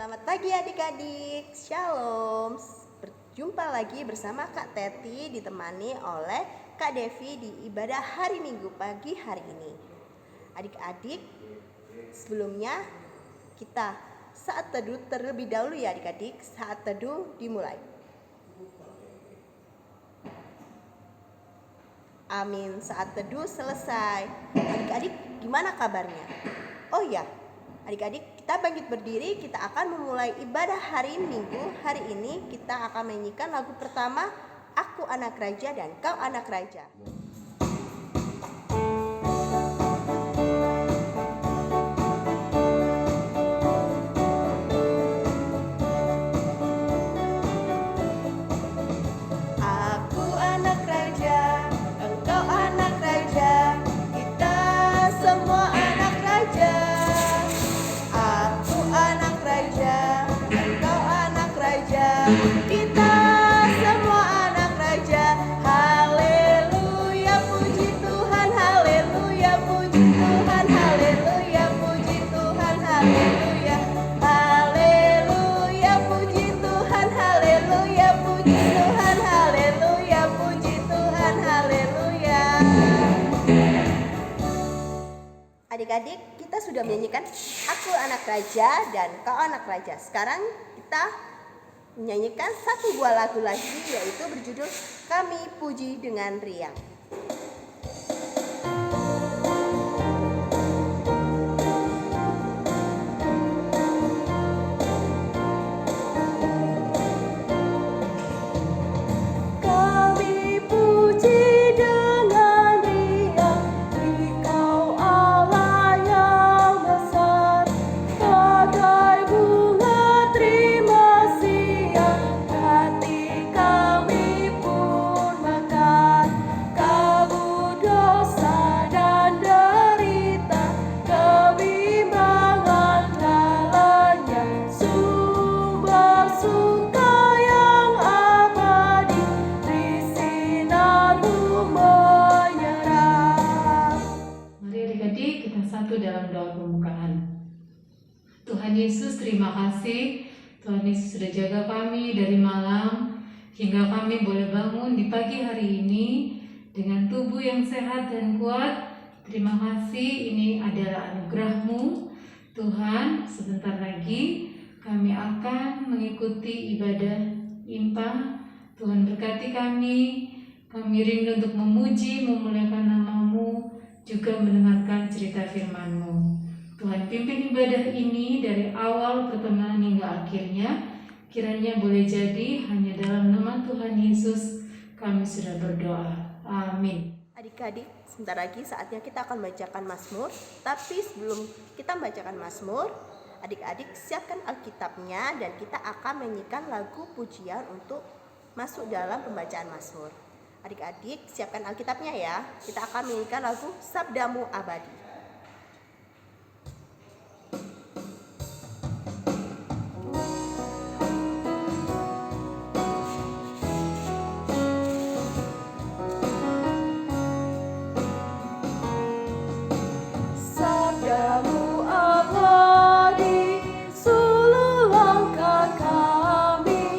Selamat pagi adik-adik, Shalom. Berjumpa lagi bersama Kak Teti ditemani oleh Kak Devi di ibadah hari Minggu pagi hari ini. Adik-adik, sebelumnya kita saat teduh terlebih dahulu ya adik-adik. Saat teduh dimulai. Amin, saat teduh selesai. Adik-adik, gimana kabarnya? Oh ya, adik-adik, kita bangkit berdiri, kita akan memulai ibadah hari Minggu. Hari ini kita akan menyanyikan lagu pertama, Aku Anak Raja dan Kau Anak Raja. Aku anak raja, engkau anak raja, kita semua anak raja. Aku anak raja, engkau anak raja, kita semua anak raja. Haleluya, puji Tuhan, haleluya, puji Tuhan, haleluya, puji Tuhan, haleluya. Haleluya, puji Tuhan, haleluya, puji Tuhan, haleluya, puji Tuhan, haleluya. Adik-adik, kita sudah menyanyikan Aku Anak Raja dan Kau Anak Raja. Sekarang kita menyanyikan satu buah lagu lagi, yaitu berjudul Kami Puji Dengan Riang. Kami puji dengan riang, Engkau Allah yang besar. Bagai bunga terima siang, hati kami pun mekar. Kabut dosa dan derita, kebimbangan dalamnya, sumber suka yang abadi, di sinar-Mu menyerang. Mari adik-adik kita satu dalam doa pembukaan. Tuhan Yesus, terima kasih. Tuhan Yesus sudah jaga kami dari malam hingga kami boleh bangun di pagi hari ini dengan tubuh yang sehat dan kuat. Terima kasih, ini adalah anugerah-Mu. Tuhan, sebentar lagi kami akan mengikuti ibadah impa. Tuhan berkati kami. Kami rindu untuk memuji, memuliakan nama-Mu, juga mendengarkan cerita firman-Mu. Tuhan, pimpin ibadah ini dari awal pertengahan hingga akhirnya. Kiranya boleh jadi hanya dalam nama Tuhan Yesus kami sudah berdoa. Amin. Adik-adik, sebentar lagi saatnya kita akan membacakan Mazmur. Tapi sebelum kita membacakan Mazmur, adik-adik siapkan Alkitabnya dan kita akan menyanyikan lagu pujian untuk masuk dalam pembacaan Mazmur. Adik-adik siapkan Alkitabnya ya. Kita akan menyanyikan lagu Sabdamu Abadi. Sabdamu abadi, suluh langkah kami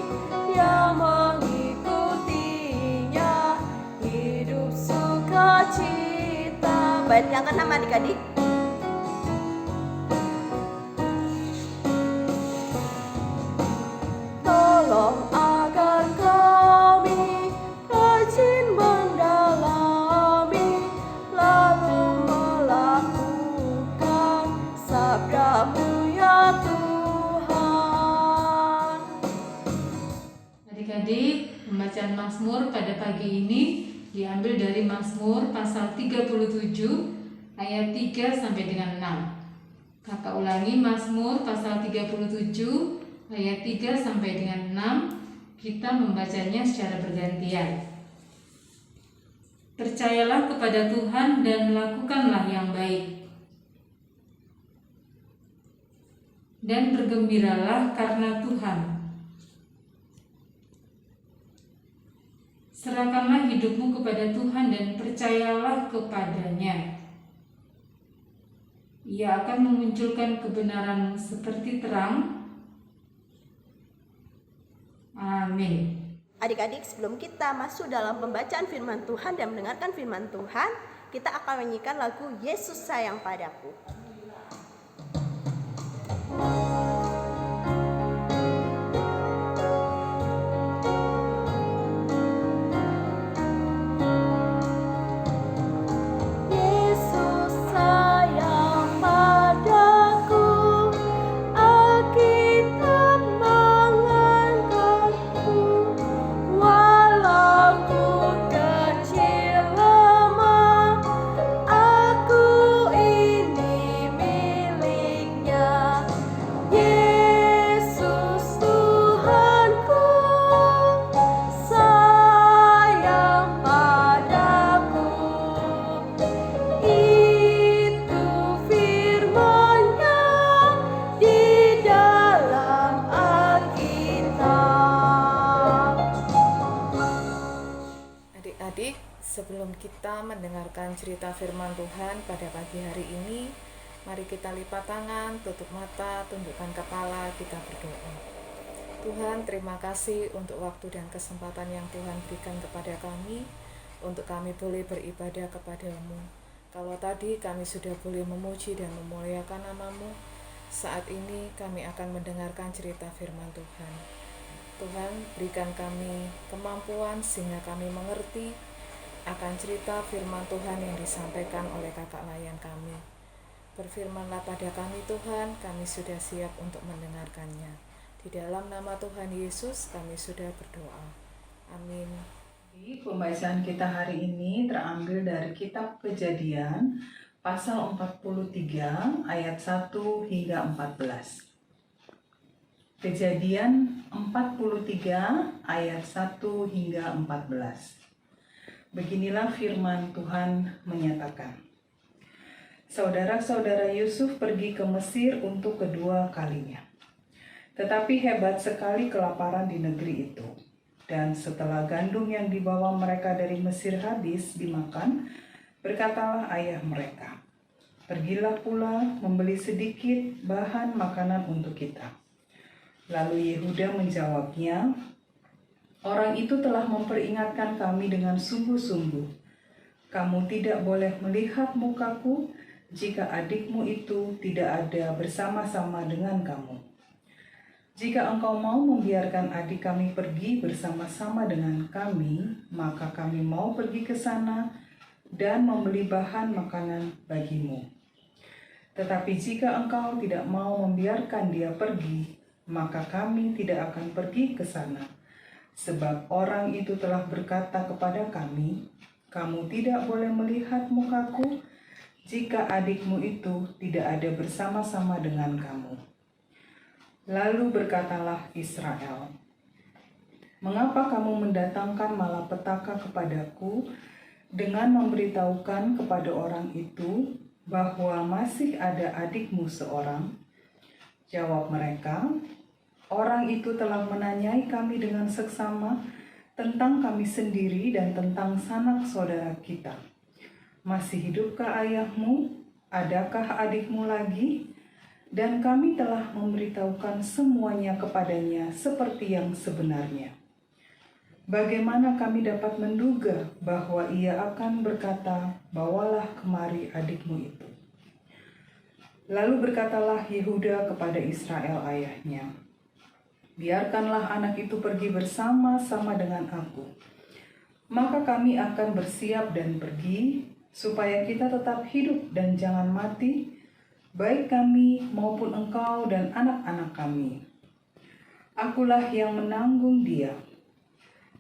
yang mengikutinya, hidup sukacita. Bait yang ke-6 adik-adik. Tolong agar kami rajin mendalami, lalu melakukan sabda-Mu ya Tuhan. Adik-adik, pembacaan Mazmur pada pagi ini diambil dari Mazmur pasal 37 ayat 3 sampai dengan 6. Kakak ulangi, Mazmur pasal 37 ayat 3 sampai dengan 6. Kita membacanya secara bergantian. Percayalah kepada Tuhan dan lakukanlah yang baik, dan bergembiralah karena Tuhan. Serahkanlah hidupmu kepada Tuhan dan percayalah kepadanya. Ia akan memunculkan kebenaran seperti terang Amin. Adik-adik, sebelum kita masuk dalam pembacaan firman Tuhan dan mendengarkan firman Tuhan, kita akan menyanyikan lagu Yesus Sayang Padaku. Yesus sayang padaku, Alkitab mengangkatku, walau ku kecil lemah, aku ini miliknya. Yesus Tuhanku, sayang padaku. Itu firman-Nya di dalam Alkitab. Adik-adik, sebelum kita mendengarkan cerita firman Tuhan pada pagi hari ini, mari kita lipat tangan, tutup mata, tundukkan kepala, kita berdoa. Tuhan, terima kasih untuk waktu dan kesempatan yang Tuhan berikan kepada kami, untuk kami boleh beribadah kepadamu. Kalau tadi kami sudah boleh memuji dan memuliakan nama-Mu, saat ini kami akan mendengarkan cerita firman Tuhan. Tuhan, berikan kami kemampuan sehingga kami mengerti akan cerita firman Tuhan yang disampaikan oleh kakak layan kami. Berfirmanlah pada kami Tuhan, kami sudah siap untuk mendengarkannya. Di dalam nama Tuhan Yesus kami sudah berdoa. Amin. Pembacaan kita hari ini terambil dari kitab Kejadian pasal 43 ayat 1 hingga 14. Kejadian 43 ayat 1 hingga 14. Beginilah firman Tuhan menyatakan. Saudara-saudara Yusuf pergi ke Mesir untuk kedua kalinya. Tetapi hebat sekali kelaparan di negeri itu. Dan setelah gandum yang dibawa mereka dari Mesir habis dimakan, berkatalah ayah mereka, "Pergilah pula membeli sedikit bahan makanan untuk kita." Lalu Yehuda menjawabnya, "Orang itu telah memperingatkan kami dengan sungguh-sungguh. Kamu tidak boleh melihat mukaku jika adikmu itu tidak ada bersama-sama dengan kamu. Jika engkau mau membiarkan adik kami pergi bersama-sama dengan kami, maka kami mau pergi ke sana dan membeli bahan makanan bagimu. Tetapi jika engkau tidak mau membiarkan dia pergi, maka kami tidak akan pergi ke sana. Sebab orang itu telah berkata kepada kami, 'Kamu tidak boleh melihat mukaku jika adikmu itu tidak ada bersama-sama dengan kamu.' Lalu berkatalah Israel, 'Mengapa kamu mendatangkan malapetaka kepadaku dengan memberitahukan kepada orang itu bahwa masih ada adikmu seorang?' Jawab mereka, 'Orang itu telah menanyai kami dengan seksama tentang kami sendiri dan tentang sanak saudara kita. Masih hidupkah ayahmu? Adakah adikmu lagi?' Dan kami telah memberitahukan semuanya kepadanya seperti yang sebenarnya. Bagaimana kami dapat menduga bahwa ia akan berkata, 'Bawalah kemari adikmu itu.' Lalu berkatalah Yehuda kepada Israel ayahnya, 'Biarkanlah anak itu pergi bersama-sama dengan aku. Maka kami akan bersiap dan pergi, supaya kita tetap hidup dan jangan mati, baik kami maupun engkau dan anak-anak kami. Akulah yang menanggung dia.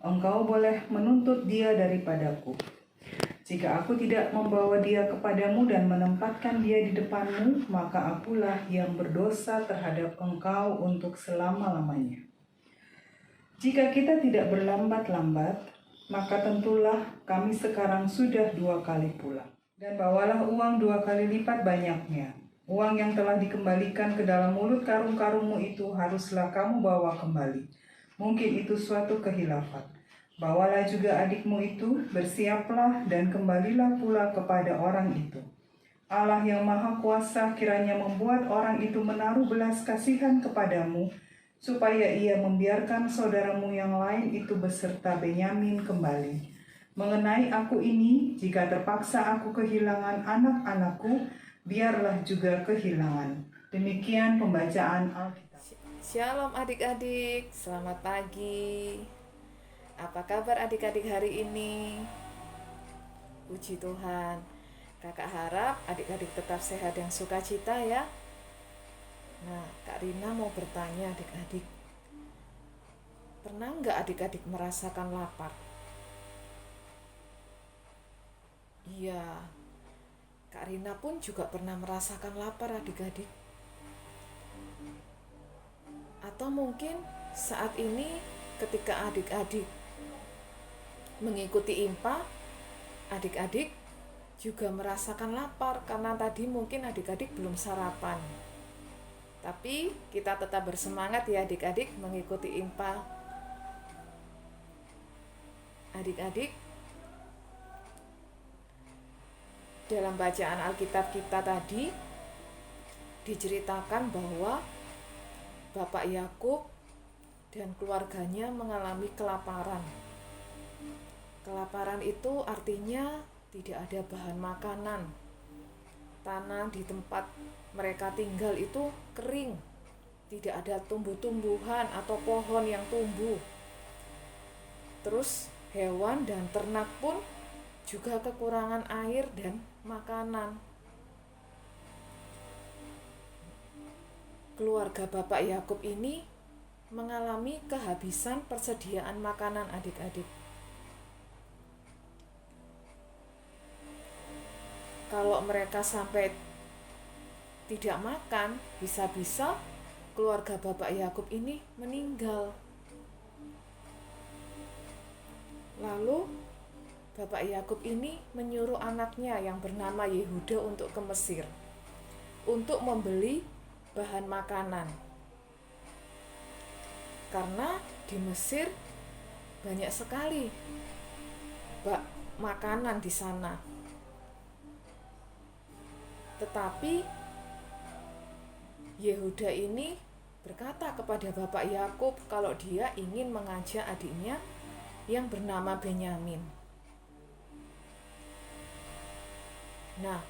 Engkau boleh menuntut dia daripadaku. Jika aku tidak membawa dia kepadamu dan menempatkan dia di depanmu, maka akulah yang berdosa terhadap engkau untuk selama-lamanya. Jika kita tidak berlambat-lambat, maka tentulah kami sekarang sudah 2 kali pulang. Dan bawalah uang 2 kali lipat banyaknya. Uang yang telah dikembalikan ke dalam mulut karung-karungmu itu haruslah kamu bawa kembali. Mungkin itu suatu kehilafan. Bawalah juga adikmu itu, bersiaplah dan kembalilah pula kepada orang itu. Allah yang Maha Kuasa kiranya membuat orang itu menaruh belas kasihan kepadamu supaya ia membiarkan saudaramu yang lain itu beserta Benyamin kembali. Mengenai aku ini, jika terpaksa aku kehilangan anak-anakku, biarlah juga kehilangan. Demikian pembacaan Alkitab. Shalom adik-adik, selamat pagi. Apa kabar adik-adik hari ini? Puji Tuhan. Kakak harap adik-adik tetap sehat dan sukacita ya. Nah, Kak Rina mau bertanya adik-adik. Pernah nggak adik-adik merasakan lapar? Iya, Kak Rina pun juga pernah merasakan lapar adik-adik. Atau mungkin saat ini ketika adik-adik mengikuti IMPA, adik-adik juga merasakan lapar karena tadi mungkin adik-adik belum sarapan. Tapi kita tetap bersemangat ya adik-adik mengikuti IMPA. Adik-adik, dalam bacaan Alkitab kita tadi diceritakan bahwa Bapak Yakub dan keluarganya mengalami kelaparan. Kelaparan itu artinya tidak ada bahan makanan. Tanah di tempat mereka tinggal itu kering. Tidak ada tumbuh-tumbuhan atau pohon yang tumbuh. Terus hewan dan ternak pun juga kekurangan air dan makanan. Keluarga Bapak Yakub ini mengalami kehabisan persediaan makanan adik-adik. Kalau mereka sampai tidak makan, bisa-bisa keluarga Bapak Yakub ini meninggal. Lalu Bapak Yakub ini menyuruh anaknya yang bernama Yehuda untuk ke Mesir untuk membeli bahan makanan. Karena di Mesir banyak sekali makanan di sana. Tetapi Yehuda ini berkata kepada Bapak Yakub kalau dia ingin mengajak adiknya yang bernama Benyamin. Nah,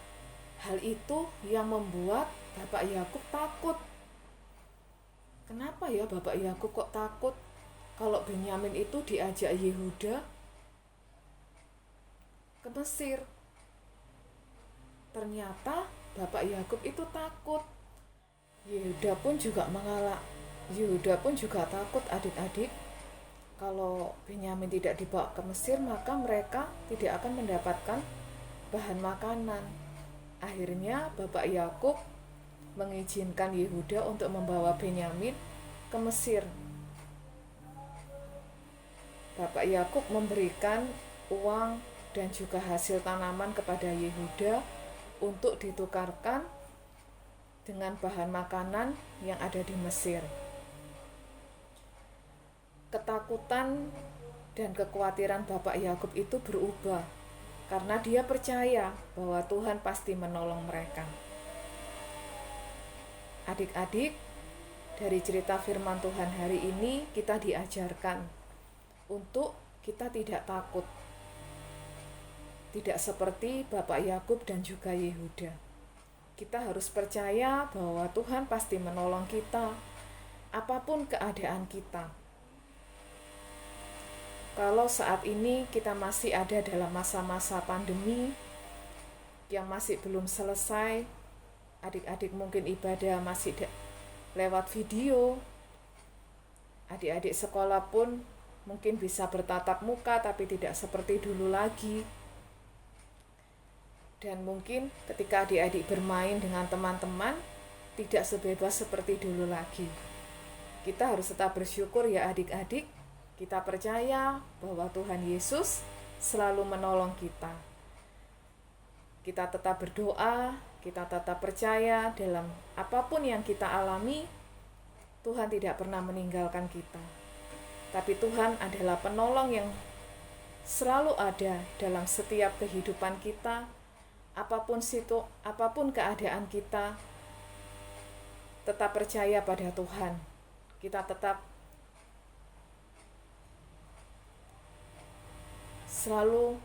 hal itu yang membuat Bapak Yakub takut. Kenapa ya Bapak Yakub kok takut kalau Benyamin itu diajak Yehuda ke Mesir? Ternyata Bapak Yakub itu takut. Yehuda pun juga takut adik-adik. Kalau Benyamin tidak dibawa ke Mesir, maka mereka tidak akan mendapatkan bahan makanan. Akhirnya Bapak Yakub mengizinkan Yehuda untuk membawa Benyamin ke Mesir. Bapak Yakub memberikan uang dan juga hasil tanaman kepada Yehuda untuk ditukarkan dengan bahan makanan yang ada di Mesir. Ketakutan dan kekhawatiran Bapak Yakub itu berubah karena dia percaya bahwa Tuhan pasti menolong mereka. Adik-adik, dari cerita firman Tuhan hari ini kita diajarkan untuk kita tidak takut. Tidak seperti Bapak Yakub dan juga Yehuda. Kita harus percaya bahwa Tuhan pasti menolong kita apapun keadaan kita. Kalau saat ini kita masih ada dalam masa-masa pandemi yang masih belum selesai, adik-adik mungkin ibadah masih lewat video, adik-adik sekolah pun mungkin bisa bertatap muka tapi tidak seperti dulu lagi. Dan mungkin ketika adik-adik bermain dengan teman-teman tidak sebebas seperti dulu lagi. Kita harus tetap bersyukur ya adik-adik. Kita percaya bahwa Tuhan Yesus selalu menolong kita. Kita tetap berdoa, kita tetap percaya dalam apapun yang kita alami, Tuhan tidak pernah meninggalkan kita. Tapi Tuhan adalah penolong yang selalu ada dalam setiap kehidupan kita, apapun keadaan kita, tetap percaya pada Tuhan. kita tetap selalu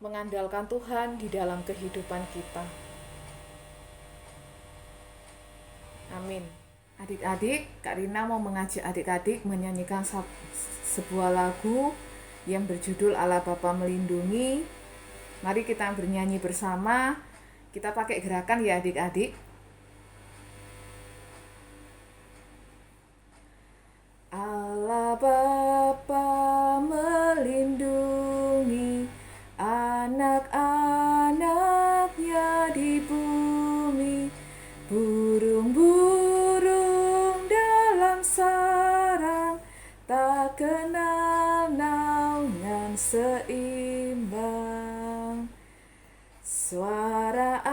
mengandalkan Tuhan di dalam kehidupan kita. Amin. Adik-adik, Kak Rina mau mengajak adik-adik menyanyikan sebuah lagu yang berjudul Allah Bapa Melindungi. Mari kita bernyanyi bersama. Kita pakai gerakan ya adik-adik. Allah Bapa melindungi anak-anaknya di bumi, burung-burung dalam sarang tak kenal naungan seimbang. Suara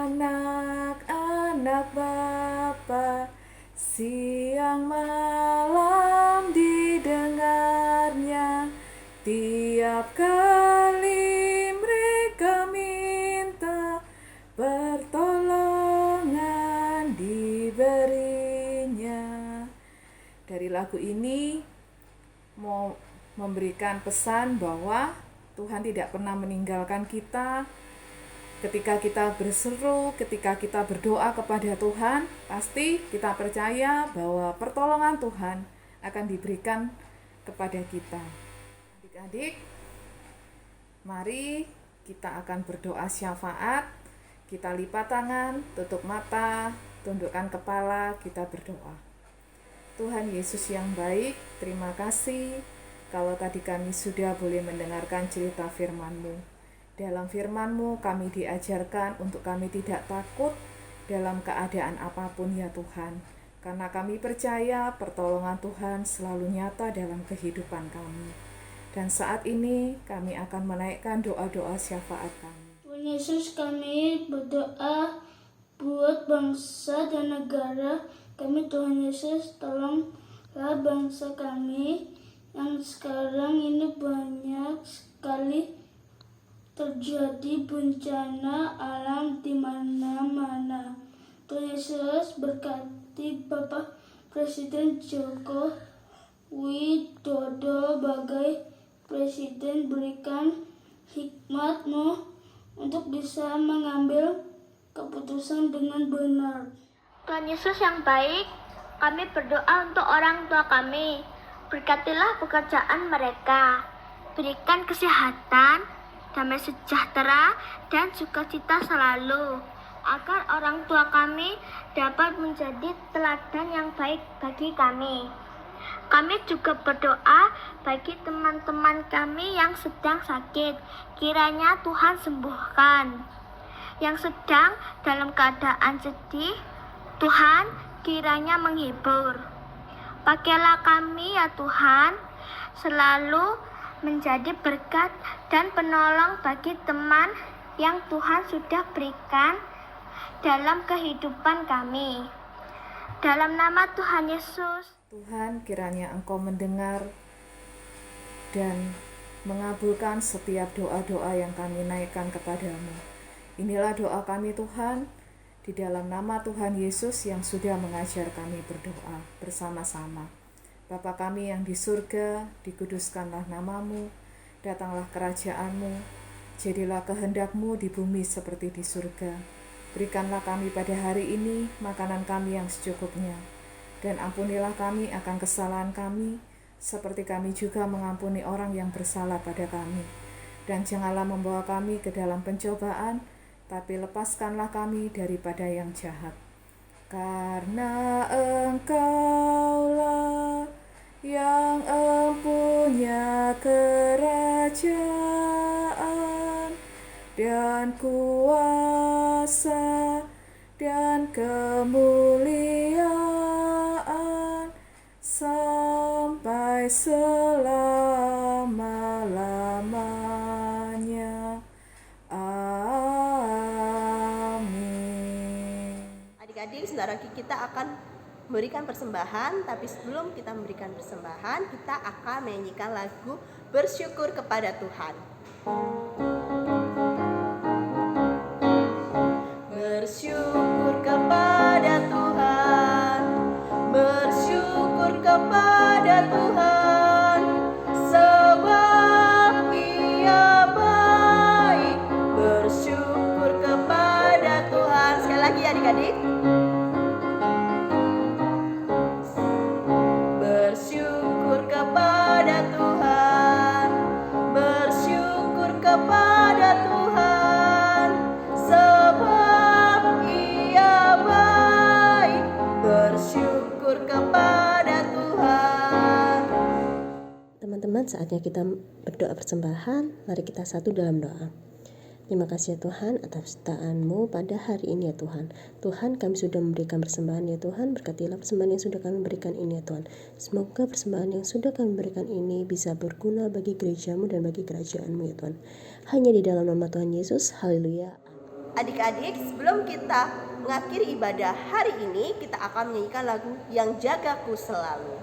anak-anak Bapa siang malam didengarnya, tiap kali mereka minta pertolongan diberinya. Dari lagu ini mau memberikan pesan bahwa Tuhan tidak pernah meninggalkan kita. Ketika kita berseru, ketika kita berdoa kepada Tuhan, pasti kita percaya bahwa pertolongan Tuhan akan diberikan kepada kita. Adik-adik, mari kita akan berdoa syafaat. Kita lipat tangan, tutup mata, tundukkan kepala, kita berdoa. Tuhan Yesus yang baik, terima kasih kalau tadi kami sudah boleh mendengarkan cerita firman-Mu. Dalam firman-Mu kami diajarkan untuk kami tidak takut dalam keadaan apapun ya Tuhan. Karena kami percaya pertolongan Tuhan selalu nyata dalam kehidupan kami. Dan saat ini kami akan menaikkan doa-doa syafaat kami. Tuhan Yesus, kami berdoa buat bangsa dan negara kami. Tuhan Yesus, tolonglah bangsa kami yang sekarang ini banyak sekali terjadi bencana alam di mana-mana. Tuhan Yesus, berkati Bapak Presiden Joko Widodo sebagai Presiden, berikan hikmat-Mu untuk bisa mengambil keputusan dengan benar. Tuhan Yesus yang baik, kami berdoa untuk orang tua kami. Berkatilah pekerjaan mereka, berikan kesehatan, damai sejahtera, dan sukacita selalu, agar orang tua kami dapat menjadi teladan yang baik bagi kami. Kami juga berdoa bagi teman-teman kami yang sedang sakit, kiranya Tuhan sembuhkan. Yang sedang dalam keadaan sedih, Tuhan kiranya menghibur. Pakailah kami ya Tuhan, selalu menjadi berkat dan penolong bagi teman yang Tuhan sudah berikan dalam kehidupan kami. Dalam nama Tuhan Yesus. Tuhan, kiranya Engkau mendengar dan mengabulkan setiap doa-doa yang kami naikkan kepadamu. Inilah doa kami Tuhan, di dalam nama Tuhan Yesus yang sudah mengajar kami berdoa bersama-sama. Bapa kami yang di surga, dikuduskanlah nama-Mu, datanglah kerajaan-Mu, jadilah kehendak-Mu di bumi seperti di surga. Berikanlah kami pada hari ini makanan kami yang secukupnya, dan ampunilah kami akan kesalahan kami, seperti kami juga mengampuni orang yang bersalah pada kami. Dan janganlah membawa kami ke dalam pencobaan, tapi lepaskanlah kami daripada yang jahat. Karena Engkaulah yang empunya kerajaan dan kuasa dan kemuliaan sampai selama-lamanya. Amin. Adik-adik, sebentar lagi kita akan memberikan persembahan, tapi sebelum kita memberikan persembahan, kita akan menyanyikan lagu bersyukur kepada Tuhan. Bersyukur kepada Tuhan, bersyukur kepada Tuhan, sebab Ia baik. Bersyukur kepada Tuhan. Sekali lagi adik-adik. Bersyukur kepada Tuhan, bersyukur kepada Tuhan, sebab Ia baik. Bersyukur kepada Tuhan. Teman-teman, saatnya kita berdoa persembahan. Mari kita satu dalam doa. Terima kasih ya Tuhan atas ciptaan-Mu pada hari ini ya Tuhan. Tuhan, kami sudah memberikan persembahan ya Tuhan. Berkatilah persembahan yang sudah kami berikan ini ya Tuhan. Semoga persembahan yang sudah kami berikan ini bisa berguna bagi gereja-Mu dan bagi kerajaan-Mu ya Tuhan. Hanya di dalam nama Tuhan Yesus. Haleluya. Adik-adik, sebelum kita mengakhiri ibadah hari ini, kita akan menyanyikan lagu Yang Jagaku Selalu.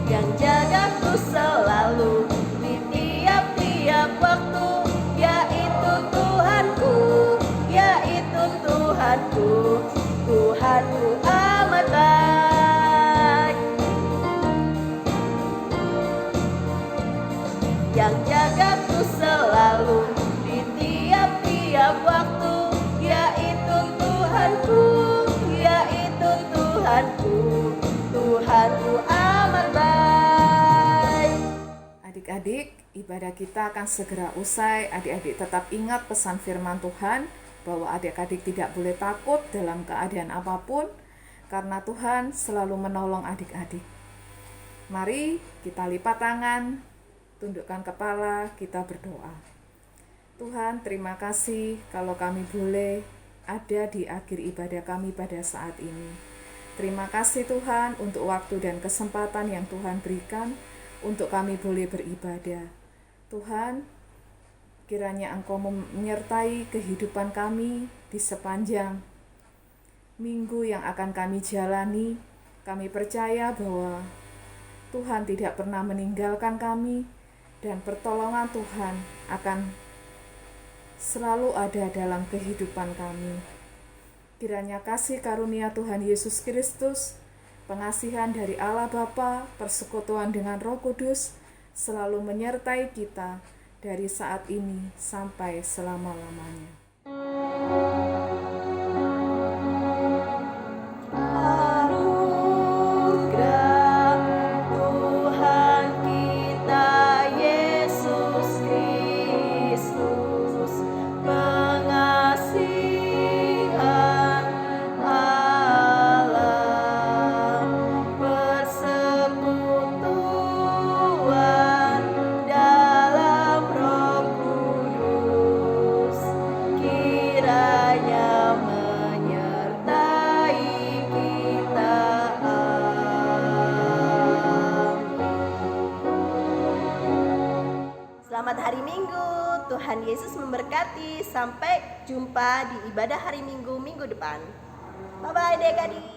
Yang jagaku selalu di tiap-tiap waktu, yaitu Tuhanku, yaitu Tuhanku. Tuhanku amat baik. Yang jagaku selalu di tiap-tiap waktu, yaitu Tuhanku, yaitu Tuhanku. Tuhanku amat baik. Adik-adik, ibadah kita akan segera usai. Adik-adik tetap ingat pesan firman Tuhan bahwa adik-adik tidak boleh takut dalam keadaan apapun karena Tuhan selalu menolong adik-adik. Mari kita lipat tangan, tundukkan kepala, kita berdoa. Tuhan, terima kasih kalau kami boleh ada di akhir ibadah kami pada saat ini. Terima kasih Tuhan untuk waktu dan kesempatan yang Tuhan berikan untuk kami boleh beribadah. Tuhan, kiranya Engkau menyertai kehidupan kami di sepanjang minggu yang akan kami jalani. Kami percaya bahwa Tuhan tidak pernah meninggalkan kami dan pertolongan Tuhan akan selalu ada dalam kehidupan kami. Kiranya kasih karunia Tuhan Yesus Kristus, pengasihan dari Allah Bapa, persekutuan dengan Roh Kudus selalu menyertai kita dari saat ini sampai selama-lamanya. Anugerah Tuhan kita Yesus Kristus, pengasihan Allah, persekutuan dalam Roh Kudus, kiranya menyertai kita. Selamat hari Minggu, Tuhan Yesus memberkati. Sampai jumpa di ibadah hari Minggu minggu depan. Bye-bye adik-adik.